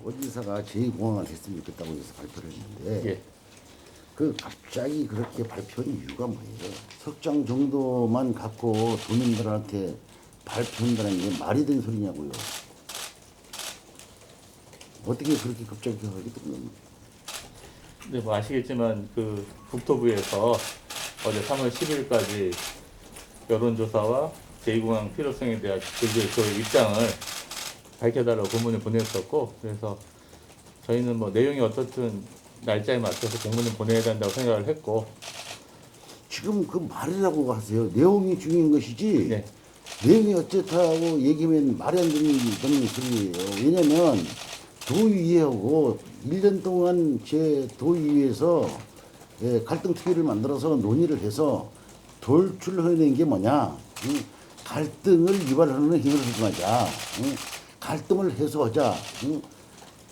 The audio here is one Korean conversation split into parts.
도지사가 제2공항을 했으면 좋겠다고 해서 발표를 했는데 예. 그 갑자기 그렇게 발표한 이유가 뭐예요? 석장 정도만 갖고 도민들한테 발표한다는 게 말이 되는 소리냐고요. 어떻게 그렇게 갑자기 하게 된 겁니까? 네, 뭐 아시겠지만 그 국토부에서 어제 3월 10일까지 여론조사와 제2공항 필요성에 대한 그 입장을 밝혀달라고 공문을 보냈었고, 그래서 저희는 뭐 내용이 어떻든 날짜에 맞춰서 공문을 보내야 된다고 생각을 했고. 지금 그 말이라고 하세요. 내용이 중요한 것이지. 네. 내용이 어쨌다고 얘기하면 말이 안 되는 소리예요. 왜냐면 도의회하고 1년 동안 제 도의회에서 갈등 특위를 만들어서 논의를 해서 돌출해낸 게 뭐냐. 갈등을 유발하는 힘을 활동하자. 갈등을 해소하자.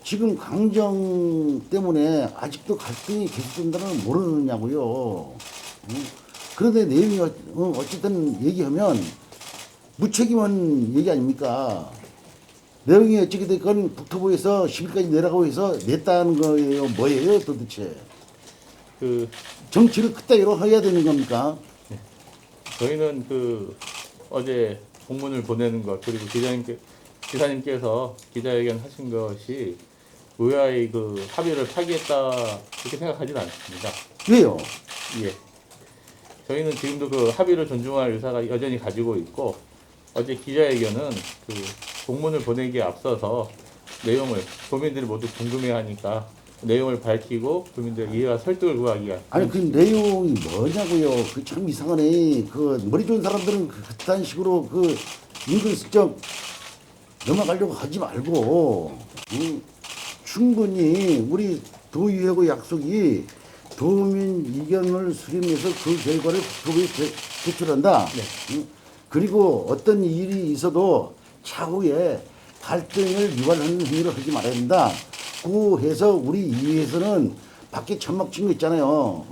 지금 강정 때문에 아직도 갈등이 계속된다는 모르느냐고요. 그런데 내용이 어쨌든 얘기하면 무책임한 얘기 아닙니까? 내용이 어찌게 됐건 국토부에서 10일까지 내라고 해서 냈다는 거예요. 뭐예요 도대체? 그 정치를 그따위로 해야 되는 겁니까? 저희는 그 어제 공문을 보내는 것, 그리고 기사님께서 기자회견 하신 것이 의아의 그 합의를 파기했다 이렇게 생각하지는 않습니다. 왜요? 예. 저희는 지금도 그 합의를 존중할 의사가 여전히 가지고 있고, 어제 기자회견은 그 공문을 보내기에 앞서서 내용을 도민들이 모두 궁금해하니까 내용을 밝히고 도민들의 이해와 설득을 구하기 위한. 아니 그 내용이 뭐냐고요? 그 참 이상하네. 그 머리 좋은 사람들은 그딴 식으로 그 은근슬쩍 넘어가려고 하지 말고 충분히 우리 도의회하고 약속이 도민 의견을 수렴해서 그 결과를 국토부에 제출한다. 네. 그리고 어떤 일이 있어도 차후에 갈등을 유발하는 행위를 하지 말아야 된다. 그 해서 우리 이회에서는 밖에 천막 친 거 있잖아요.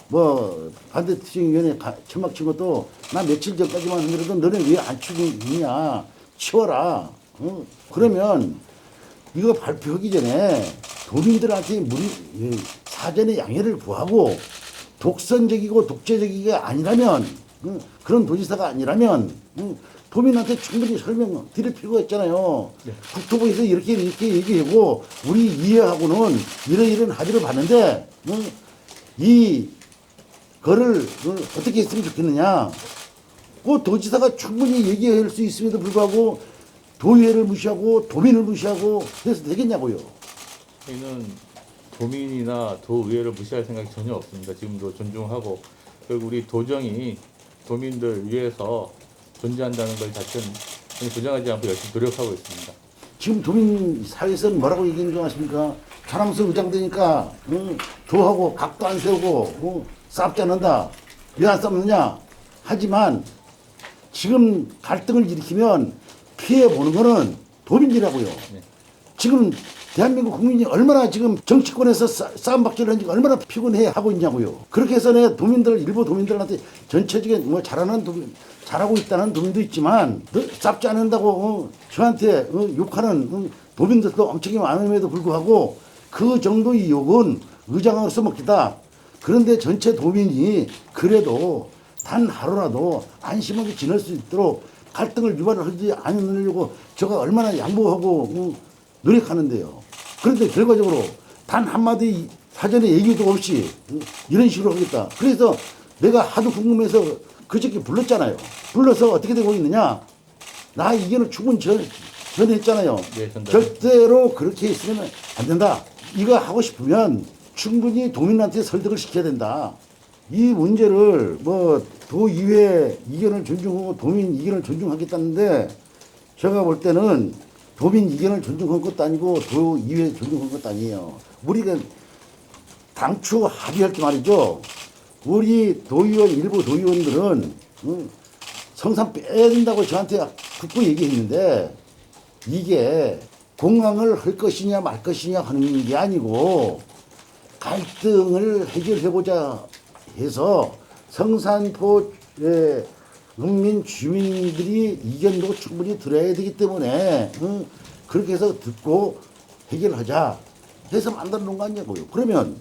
뭐 반대특위위원회 천막 친 것도 나 며칠 전까지만 하더라도 너네 왜 안 치고 있냐. 치워라. 그러면 이거 발표하기 전에 도민들한테 사전에 양해를 구하고 독선적이고 독재적이가 아니라면 그런 도지사가 아니라면 도민한테 충분히 설명 드릴 필요가 있잖아요. 네. 국토부에서 이렇게 얘기하고 우리 이해하고는 이런 합의를 봤는데 이 거를 어떻게 했으면 좋겠느냐. 그 도지사가 충분히 얘기할 수 있음에도 불구하고 도의회를 무시하고 도민을 무시하고 해서 되겠냐고요. 저희는 도민이나 도의회를 무시할 생각이 전혀 없습니다. 지금도 존중하고, 그리고 우리 도정이 도민들 위해서 존재한다는 걸 자체는 부정하지 않고 열심히 노력하고 있습니다. 지금 도민 사회에서는 뭐라고 얘기하는 줄 아십니까? 자랑스 의장되니까 도하고 각도 안 세우고 싸웁지 않는다. 왜 안 싸우느냐? 하지만 지금 갈등을 일으키면 피해보는 거는 도민이라고요. 네. 지금 대한민국 국민이 얼마나 지금 정치권에서 싸움박질을 하는지 얼마나 피곤해 하고 있냐고요. 그렇게 해서 내 일부 도민들한테 전체적인 뭐 잘하고 있다는 도민도 있지만 싸웁지 않는다고 저한테 욕하는 도민들도 엄청나게 많음에도 불구하고 그 정도의 욕은 의장으로서 먹기다. 그런데 전체 도민이 그래도 단 하루라도 안심하게 지낼 수 있도록 갈등을 유발하지 않으려고 제가 얼마나 양보하고 노력하는데요. 그런데 결과적으로 단 한마디 사전에 얘기도 없이 이런 식으로 하겠다. 그래서 내가 하도 궁금해서 그저께 불렀잖아요. 불러서 어떻게 되고 있느냐. 나 의견을 충분히 전했잖아요. 네, 절대로 그렇게 있으면 안 된다. 이거 하고 싶으면 충분히 도민한테 설득을 시켜야 된다. 이 문제를 뭐 도의회 의견을 존중하고 도민 의견을 존중하겠다는데 제가 볼 때는 도민 의견을 존중한 것도 아니고 도의회 존중한 것도 아니에요. 우리가 당초 합의할 때 말이죠. 우리 도의원 일부 도의원들은 성산 빼야 된다고 저한테 듣고 얘기했는데 이게 공항을 할 것이냐 말 것이냐 하는 게 아니고 갈등을 해결해보자 해서 성산포의 국민 주민들이 의견도 충분히 들어야 되기 때문에 그렇게 해서 듣고 해결하자 해서 만들어 놓은 거 아니냐고요. 그러면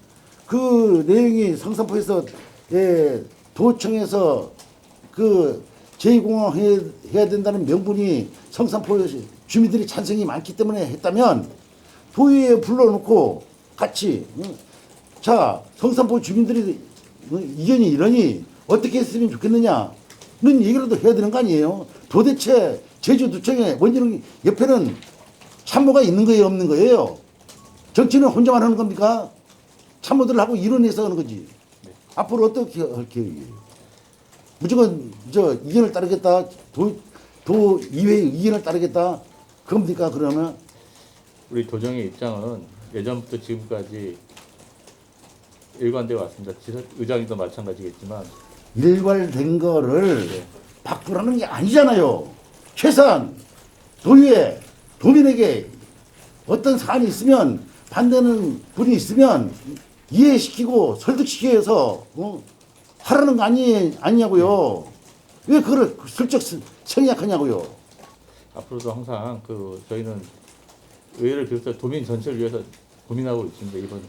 그 내용이 성산포에서 도청에서 그 제2공항 해야 된다는 명분이 성산포 주민들이 찬성이 많기 때문에 했다면 도의회에 불러놓고 같이 자 성산포 주민들이 이견이 이러니 어떻게 했으면 좋겠느냐는 얘기라도 해야 되는 거 아니에요. 도대체 제주도청에 원진흥 옆에는 참모가 있는 거예요, 없는 거예요? 정치는 혼자만 하는 겁니까? 참모들하고 이론해서 하는 거지. 앞으로 어떻게 할 계획이에요? 무조건 저 이견을 따르겠다, 도의회 의견을 따르겠다, 그겁니까? 그러면 우리 도정의 입장은 예전부터 지금까지 일관되어 왔습니다. 의장님도 마찬가지겠지만 일괄된 거를 바꾸라는 게 아니잖아요. 최소한 도의회 도민에게 어떤 사안이 있으면 반대하는 분이 있으면 이해시키고 설득시켜서 하라는 거 아니냐고요. 왜 그걸 슬쩍 생략하냐고요. 앞으로도 항상 저희는 의회를 비롯해 도민 전체를 위해서 고민하고 있습니다. 이번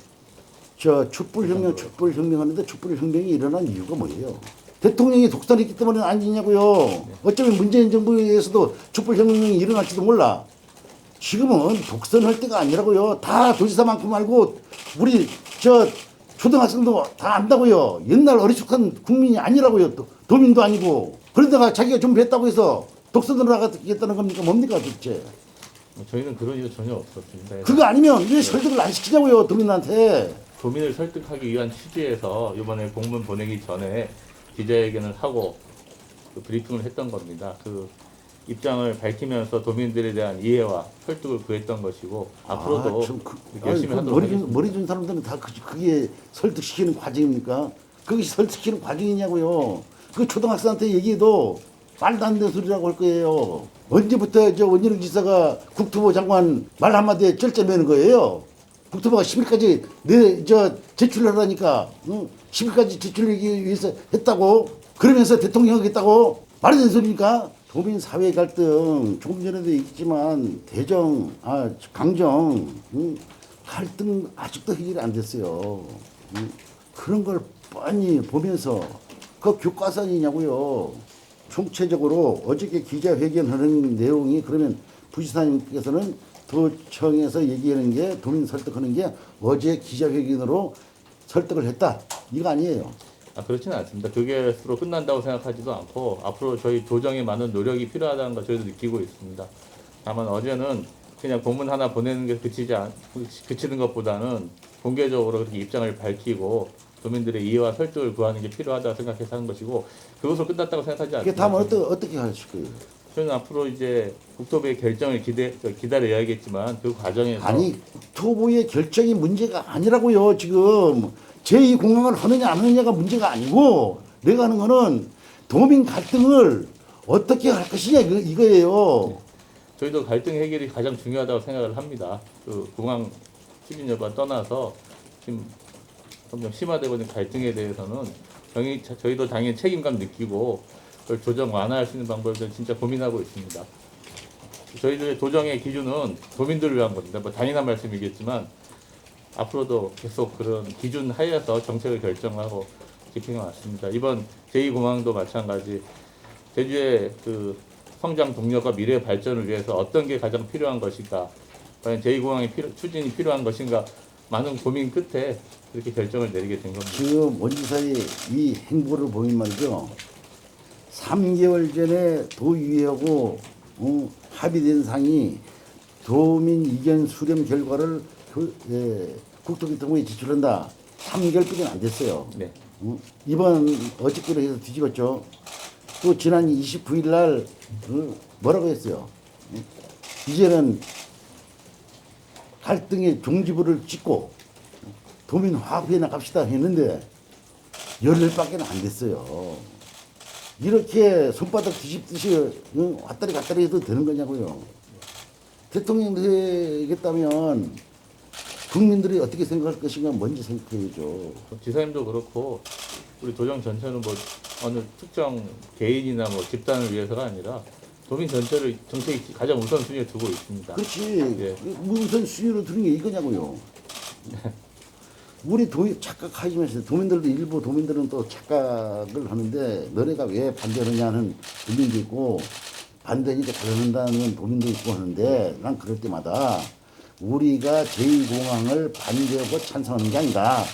저 촛불혁명 하는데 촛불혁명이 일어난 이유가 뭐예요? 대통령이 독선했기 때문에 아니냐고요. 어쩌면 문재인 정부에서도 촛불혁명이 일어날지도 몰라. 지금은 독선할 때가 아니라고요. 다 도지사만큼 알고 우리 저 초등학생도 다 안다고요. 옛날 어리숙한 국민이 아니라고요. 도민도 아니고. 그러다가 자기가 좀 뵀다고 해서 독선을 하겠다는 겁니까? 뭡니까 도대체? 저희는 그런 일은 전혀 없었습니다. 그거 아니면 왜 설득을 안 시키냐고요, 도민한테. 도민을 설득하기 위한 취지에서 이번에 공문 보내기 전에 기자회견을 하고 브리핑을 했던 겁니다. 그 입장을 밝히면서 도민들에 대한 이해와 설득을 구했던 것이고 앞으로도 열심히 하도록 하겠습니다. 머리 준 사람들은 다 그게 설득시키는 과정입니까? 그것이 설득시키는 과정이냐고요. 그 초등학생한테 얘기해도 말도 안 되는 소리라고 할 거예요. 언제부터 저 원희룡 지사가 국토부 장관 말 한마디에 쩔쩔매는 거예요. 국토부가 10일까지 제출을 하라니까 10일까지 제출하기 위해서 했다고 그러면서 대통령 하겠다고 말이 되는 소리입니까? 도민 사회 갈등 조금 전에도 얘기했지만 강정 갈등 아직도 해결이 안 됐어요. 그런 걸 뻔히 보면서 그 교과서이냐고요. 총체적으로 어저께 기자회견하는 내용이 그러면 부지사님께서는 도청에서 얘기하는 게 도민 설득하는 게 어제 기자회견으로 설득을 했다. 이거 아니에요. 그렇지는 않습니다. 그게 스스로 끝난다고 생각하지도 않고 앞으로 저희 도정에 많은 노력이 필요하다는 걸 저희도 느끼고 있습니다. 다만 어제는 그냥 공문 하나 보내는 게 그치는 것보다는 공개적으로 그렇게 입장을 밝히고 도민들의 이해와 설득을 구하는 게 필요하다고 생각해서 하는 것이고 그것으로 끝났다고 생각하지 않습니다. 그게 다음은 어떻게 하실 거예요? 저는 앞으로 이제 국토부의 결정을 기다려야겠지만 그 과정에서 아니 국토부의 결정이 문제가 아니라고요. 지금 제2공항을 하느냐 안 하느냐가 문제가 아니고 내가 하는 거는 도민 갈등을 어떻게 할 것이냐 이거예요. 저희도 갈등 해결이 가장 중요하다고 생각을 합니다. 그 공항 추진 여부와 떠나서 지금 점점 심화되고 있는 갈등에 대해서는 저희도 당연히 책임감 느끼고 그걸 조정 완화할 수 있는 방법을 진짜 고민하고 있습니다. 저희들의 도정의 기준은 도민들을 위한 겁니다. 뭐 당연한 말씀이겠지만 앞으로도 계속 그런 기준 하에서 정책을 결정하고 지켜해 왔습니다. 이번 제2공항도 마찬가지 제주의 그 성장 동력과 미래 발전을 위해서 어떤 게 가장 필요한 것인가, 과연 제2공항의 추진이 필요한 것인가 많은 고민 끝에 그렇게 결정을 내리게 된 겁니다. 지금 원지사의 이 행보를 보면 말이죠. 3개월 전에 도의회하고 합의된 상이 도민 이견 수렴 결과를 국토교통부에 제출한다. 3개월뿐이 안 됐어요. 네. 이번 어저께로 해서 뒤집었죠. 또 지난 29일 날 뭐라고 했어요. 이제는 갈등의 종지부를 찍고 도민 화합에 나갑시다 했는데 열흘밖에 안 됐어요. 이렇게 손바닥 뒤집듯이 왔다리 갔다리 해도 되는 거냐고요. 대통령 되겠다면 국민들이 어떻게 생각할 것인가 먼저 생각해야죠. 지사님도 그렇고 우리 도정 전체는 뭐 어느 특정 개인이나 뭐 집단을 위해서가 아니라 도민 전체를 정책이 가장 우선순위에 두고 있습니다. 그렇지. 예. 우선 순위로 두는 게 이거냐고요. 우리 착각하지 마세요. 도민들도 일부 도민들은 또 착각을 하는데 너네가 왜 반대하느냐는 도민도 있고 반대니까 잘한다는 도민도 있고 하는데 난 그럴 때마다 우리가 제2공항을 반대하고 찬성하는 게 아니다.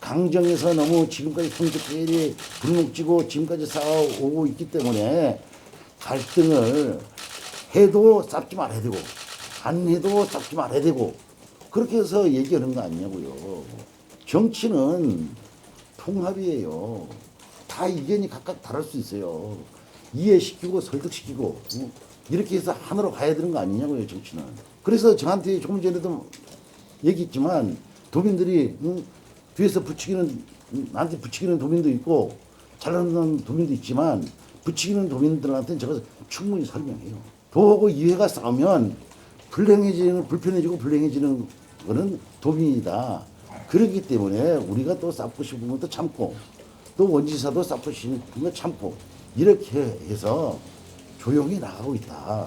강정에서 너무 지금까지 성적끼리 불목지고 지금까지 싸워오고 있기 때문에 갈등을 해도 쌓지 말아야 되고 안 해도 쌓지 말아야 되고 그렇게 해서 얘기하는 거 아니냐고요. 정치는 통합이에요. 다 의견이 각각 다를 수 있어요. 이해시키고 설득시키고 이렇게 해서 하나로 가야 되는 거 아니냐고요. 정치는. 그래서 저한테 조금 전에도 얘기했지만 도민들이 뒤에서 부추기는 나한테 부추기는 도민도 있고 잘하는 도민도 있지만 부추기는 도민들한테는 제가 충분히 설명해요. 도하고 이해가 싸우면 불편해지고 불행해지는 거는 도민이다. 그렇기 때문에 우리가 또 쌓고 싶은 것도 참고 또 원지사도 쌓고 싶은 거 참고 이렇게 해서 조용히 나가고 있다.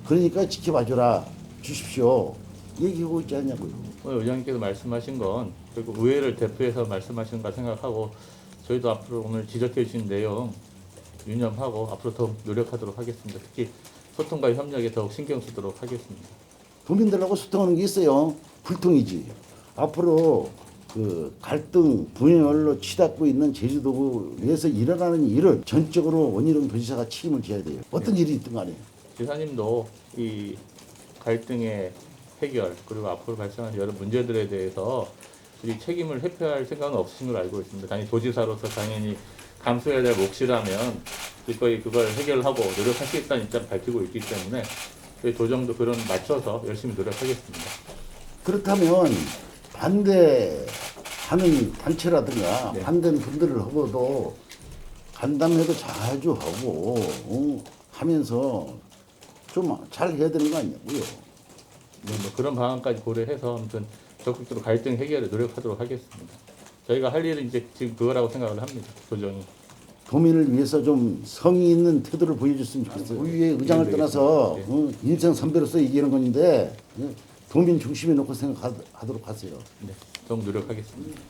그러니까 지켜봐줘라 주십시오. 얘기하고 있지 않냐고요. 오늘 의장님께서 말씀하신 건 그리고 의회를 대표해서 말씀하시는가 생각하고 저희도 앞으로 오늘 지적해 주신 내용 유념하고 앞으로 더 노력하도록 하겠습니다. 특히 소통과 협력에 더욱 신경 쓰도록 하겠습니다. 도민들하고 소통하는 게 있어요. 불통이지. 앞으로 그 갈등 분열로 치닫고 있는 제주도에서 일어나는 일을 전적으로 원희룡 도지사가 책임을 져야 돼요. 어떤 일이 있든 간에. 지사님도 이 갈등의 해결 그리고 앞으로 발생하는 여러 문제들에 대해서 이 책임을 회피할 생각은 없으신 걸로 알고 있습니다. 당연히 도지사로서 당연히 감수해야 될 몫이라면 기꺼이 그걸 해결하고 노력하시겠다는 입장을 밝히고 있기 때문에 저희 도정도 그런 맞춰서 열심히 노력하겠습니다. 그렇다면 반대하는 단체라든가 네. 반대하는 분들을 하고도 간담회도 자주 하고 하면서 좀 잘 해야 되는 거 아니냐고요. 뭐 그런 방안까지 고려해서 아무튼 적극적으로 갈등 해결에 노력하도록 하겠습니다. 저희가 할 일은 이제 지금 그거라고 생각을 합니다. 도정이. 도민을 위해서 좀 성의 있는 태도를 보여줬으면 좋겠어요. 우리의 의장을 떠나서 네. 인생 선배로서 얘기하는 건데 도민 중심에 놓고 생각하도록 하세요. 네, 더욱 노력하겠습니다.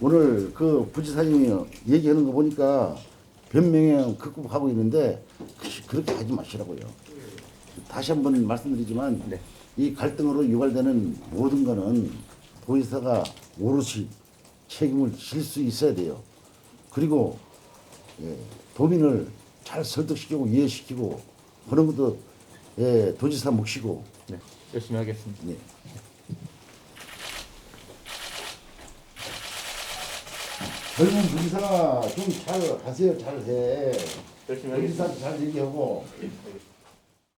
오늘 그 부지사님이 얘기하는 거 보니까 변명에 극복하고 있는데 그렇게 하지 마시라고요. 다시 한번 말씀드리지만 네. 이 갈등으로 유발되는 모든 거는 도지사가 오롯이 책임을 질 수 있어야 돼요. 그리고 도민을 잘 설득시키고 이해시키고 그런 것도 도지사 몫이고. 네, 열심히 하겠습니다. 네. 젊은 도지사 좀 잘 하세요. 잘 해. 열심히 하겠습니다. 도지사 잘 얘기하고. 네, 알겠습니다.